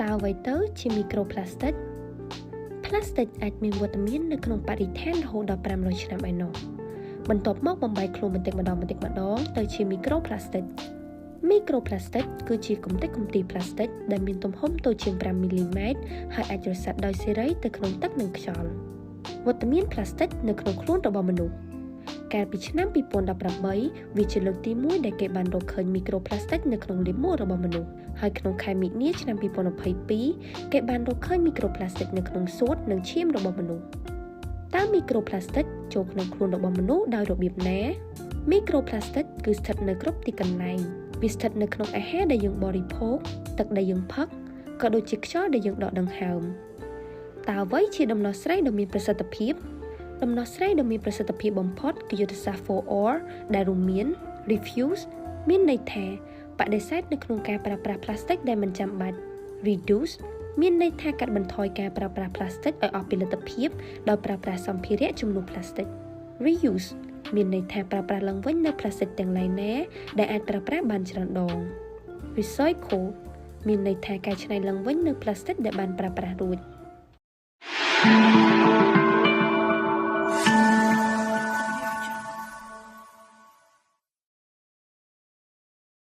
តើអ្វីទៅជាមីក្រូផ្លាស្ទិកផ្លាស្ទិកអាចមានវត្តមាននៅក្នុងបរិស្ថានរហូតដល់500ឆ្នាំឯណោះបន្ទាប់មកបំបែកខ្លួនបន្តិចម្ដងទៅជាមីក្រូផ្លាស្ទិកមីក្រូផ្លាស្ទិកគឺជាកម្ទេចកម្ទីផ្លាស្ទិកដែលមានទំហំតូចជាង5មីលីម៉ែត្រហើយអាចរសាត់ដោយសេរីទៅក្នុងទឹកនិងខ្យល់វត្តមានផ្លាស្ទិកនៅក្នុងខ្លួនរបស់មនុស្សកាលពីឆ្នាំ2018វាជាលើកទី1ដែលគេបានរកឃើញមីក្រូផ្លាស្ទិកនៅក្នុងលាមករបស់មនុស្សហើយក្នុងខែមីនាឆ្នាំ2022គេបានរកឃើញមីក្រូផ្លាស្ទិកនៅក្នុងសួតនិងឈាមរបស់មនុស្សតើមីក្រូផ្លាស្ទិកចូលក្នុងខ្លួនរបស់មនុស្សដោយរបៀបណាមីក្រូផ្លាស្ទិកគឺស្ថិតនៅគ្រប់ទីកន្លែងវាស្ថិតនៅក្នុងអាហារដែលយើងបរិភោគទឹកដែលយើងផឹកក៏ដូចជាខ្យល់ដែលយើងដកដង្ហើមតើអ្វីជាដំណោះស្រាយដ៏មានប្រសិទ្ធភាពដំណោះស្រាយដ៏មានប្រសិទ្ធភាពបំផុតគឺយុទ្ធសាស្ត្រ 4R ដែលរួមមាន refuse មានន័យថាបដិសេធនៅក្នុងការប្រើប្រាស់ផ្លាស្ទិកដែលមិនចាំបាច់ reduce មានន័យថាកាត់បន្ថយការប្រើប្រាស់ផ្លាស្ទិកឲ្យអស់ពីលទ្ធភាពដោយប្រើប្រាស់សម្ភារៈជំនួសផ្លាស្ទិក reuse មានន័យថាប្រើប្រាស់ឡើងវិញនៅផ្លាស្ទិកទាំងឡាយណាដែលអាចប្រើប្រាស់បានច្រើនដង recycle មានន័យថាកែច្នៃឡើងវិញនៅផ្លាស្ទិកដែលបានប្រើប្រាស់រួច